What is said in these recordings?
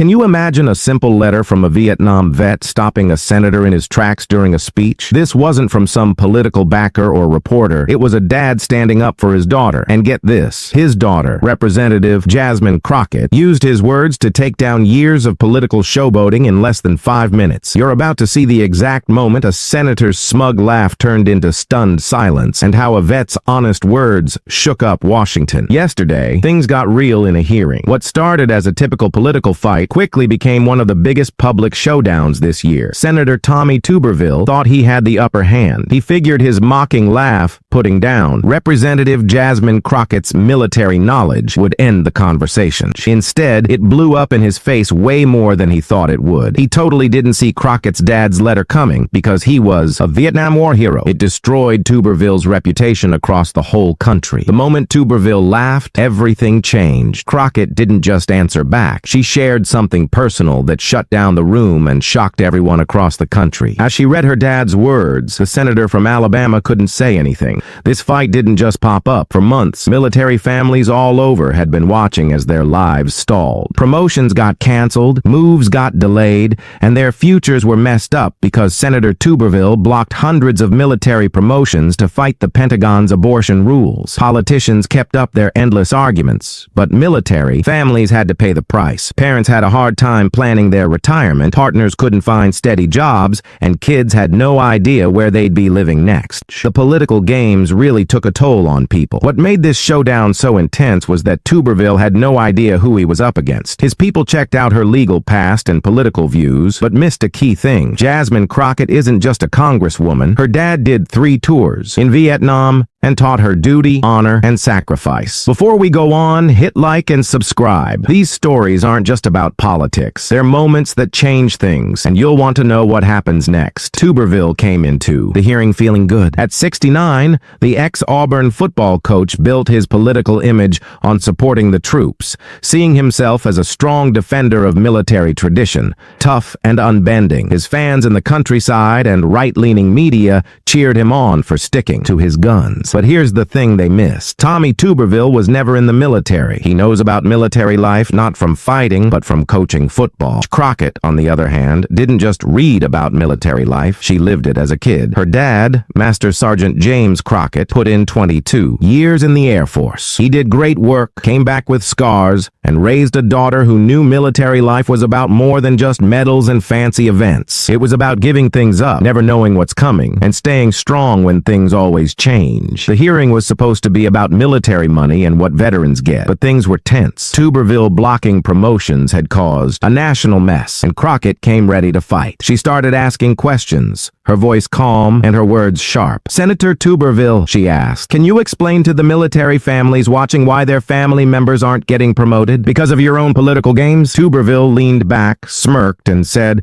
Can you imagine a simple letter from a Vietnam vet stopping a senator in his tracks during a speech? This wasn't from some political backer or reporter. It was a dad standing up for his daughter. And get this, his daughter, Representative Jasmine Crockett, used his words to take down years of political showboating in less than 5 minutes. You're about to see the exact moment a senator's smug laugh turned into stunned silence, and how a vet's honest words shook up Washington. Yesterday, things got real in a hearing. What started as a typical political fight quickly became one of the biggest public showdowns this year. Senator Tommy Tuberville thought he had the upper hand. He figured his mocking laugh, putting down Representative Jasmine Crockett's military knowledge, would end the conversation. Instead, it blew up in his face way more than he thought it would. He totally didn't see Crockett's dad's letter coming because he was a Vietnam War hero. It destroyed Tuberville's reputation across the whole country. The moment Tuberville laughed, everything changed. Crockett didn't just answer back. She shared something personal that shut down the room and shocked everyone across the country. As she read her dad's words, the senator from Alabama couldn't say anything. This fight didn't just pop up. For months, military families all over had been watching as their lives stalled. Promotions got canceled, moves got delayed, and their futures were messed up because Senator Tuberville blocked hundreds of military promotions to fight the Pentagon's abortion rules. Politicians kept up their endless arguments, but military families had to pay the price. Parents had a hard time planning their retirement, partners couldn't find steady jobs, and kids had no idea where they'd be living next. The political games really took a toll on people. What made this showdown so intense was that Tuberville had no idea who he was up against. His people checked out her legal past and political views, but missed a key thing. Jasmine Crockett isn't just a congresswoman. Her dad did 3 tours in Vietnam and taught her duty, honor, and sacrifice. Before we go on, hit like and subscribe. These stories aren't just about politics. They're moments that change things, and you'll want to know what happens next. Tuberville came into the hearing feeling good. At 69, the ex-Auburn football coach built his political image on supporting the troops, seeing himself as a strong defender of military tradition, tough and unbending. His fans in the countryside and right-leaning media cheered him on for sticking to his guns. But here's the thing they missed. Tommy Tuberville was never in the military. He knows about military life not from fighting, but from coaching football. Crockett, on the other hand, didn't just read about military life. She lived it as a kid. Her dad, Master Sergeant James Crockett, put in 22 years in the Air Force. He did great work, came back with scars, and raised a daughter who knew military life was about more than just medals and fancy events. It was about giving things up, never knowing what's coming, and staying strong when things always change. The hearing was supposed to be about military money and what veterans get, but things were tense. Tuberville blocking promotions had caused a national mess, and Crockett came ready to fight. She started asking questions, her voice calm and her words sharp. "Senator Tuberville," she asked, "can you explain to the military families watching why their family members aren't getting promoted because of your own political games?" Tuberville leaned back, smirked, and said,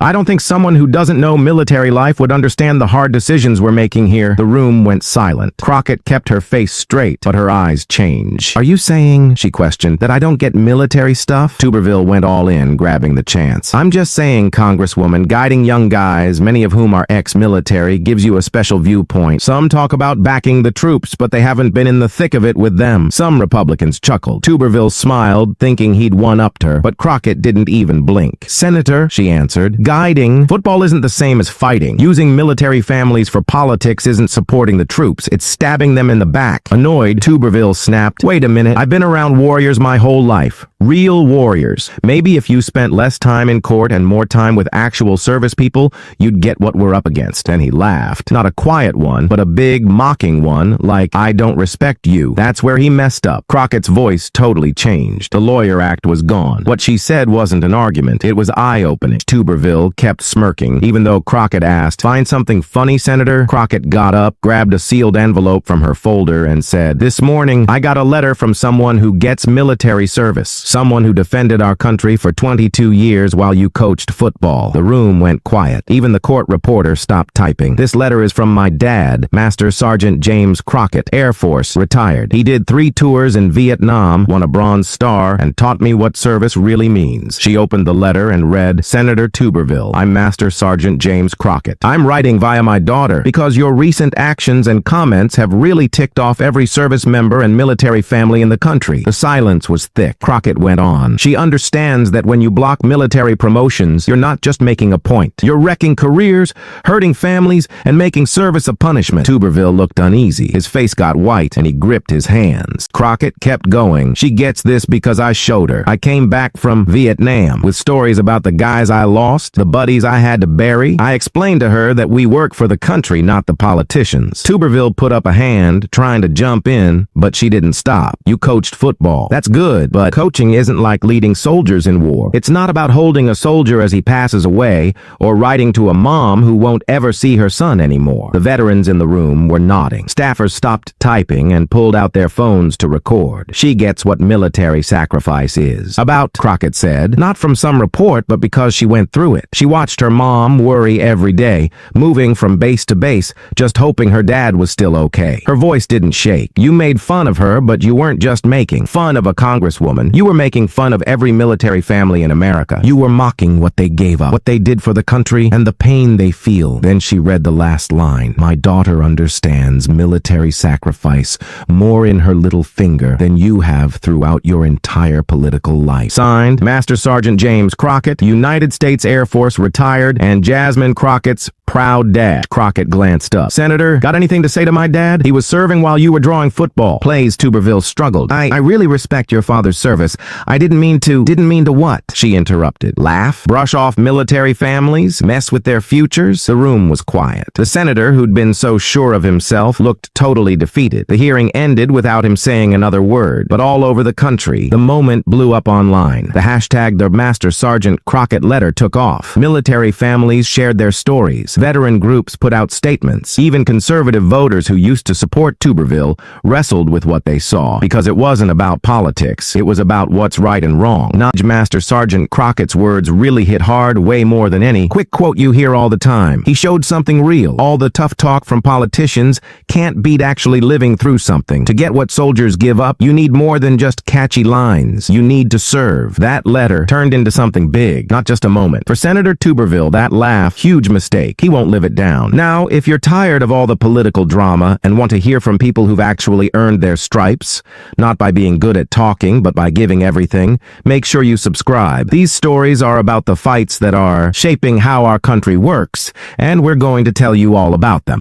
"I don't think someone who doesn't know military life would understand the hard decisions we're making here." The room went silent. Crockett kept her face straight, but her eyes changed. "Are you saying," she questioned, "that I don't get military stuff?" Tuberville went all in, grabbing the chance. "I'm just saying, Congresswoman, guiding young guys, many of whom are ex-military, gives you a special viewpoint. Some talk about backing the troops, but they haven't been in the thick of it with them." Some Republicans chuckled. Tuberville smiled, thinking he'd one-upped her, but Crockett didn't even blink. "Senator," she answered, "guiding, football isn't the same as fighting. Using military families for politics isn't supporting the troops, it's stabbing them in the back." Annoyed, Tuberville snapped, "Wait a minute, I've been around warriors my whole life. Real warriors. Maybe if you spent less time in court and more time with actual service people, you'd get what we're up against." And he laughed. Not a quiet one, but a big, mocking one, like, "I don't respect you." That's where he messed up. Crockett's voice totally changed. The lawyer act was gone. What she said wasn't an argument. It was eye-opening. Tuberville kept smirking, even though Crockett asked, "Find something funny, Senator?" Crockett got up, grabbed a sealed envelope from her folder, and said, "This morning, I got a letter from someone who gets military service. Someone who defended our country for 22 years while you coached football." The room went quiet. Even the court reporter reporter stopped typing. This letter is from my dad, Master Sergeant James Crockett, Air Force, retired. He did 3 tours in Vietnam, won a Bronze Star, and taught me what service really means. She opened the letter and read, Senator Tuberville, I'm Master Sergeant James Crockett. I'm writing via my daughter because your recent actions and comments have really ticked off every service member and military family in the country. The silence was thick. Crockett went on. She understands that when you block military promotions, you're not just making a point. You're wrecking careers, hurting families, and making service a punishment. Tuberville looked uneasy. His face got white, and he gripped his hands. Crockett kept going. She gets this because I showed her. I came back from Vietnam with stories about the guys I lost, the buddies I had to bury. I explained to her that we work for the country, not the politicians. Tuberville put up a hand, trying to jump in, but she didn't stop. You coached football. That's good, but coaching isn't like leading soldiers in war. It's not about holding a soldier as he passes away, or writing to a mom who won't ever see her son anymore. The veterans in the room were nodding. Staffers stopped typing and pulled out their phones to record. She gets what military sacrifice is. About, Crockett said, not from some report, but because she went through it. She watched her mom worry every day, moving from base to base, just hoping her dad was still okay. Her voice didn't shake. You made fun of her, but you weren't just making fun of a congresswoman. You were making fun of every military family in America. You were mocking what they gave up, what they did for the country, and the pain they feel. Then she read the last line. My daughter understands military sacrifice more in her little finger than you have throughout your entire political life. Signed, Master Sergeant James Crockett, United States Air Force, retired, and Jasmine Crockett's proud dad. Crockett glanced up. Senator, got anything to say to my dad? He was serving while you were drawing football. Plays, Tuberville struggled. I really respect your father's service. I didn't mean to what? She interrupted. Laugh? Brush off military families? Mess with their futures? The room was quiet. The senator, who'd been so sure of himself, looked totally defeated. The hearing ended without him saying another word. But all over the country, the moment blew up online. The hashtag the Master Sergeant Crockett letter took off. Military families shared their stories. Veteran groups put out statements. Even conservative voters who used to support Tuberville wrestled with what they saw, because it wasn't about politics. It was about what's right and wrong. Not Master Sergeant Crockett's words really hit hard, way more than any quick quote you hear all the time. He showed something real. All the tough talk from politicians can't beat actually living through something. To get what soldiers give up, you need more than just catchy lines. You need to serve. That letter turned into something big, not just a moment. For Senator Tuberville, that laugh, huge mistake. He won't live it down. Now, if you're tired of all the political drama and want to hear from people who've actually earned their stripes, not by being good at talking, but by giving everything, make sure you subscribe. These stories are about the fights that are shaping how our country works, and we're going to tell you all about them.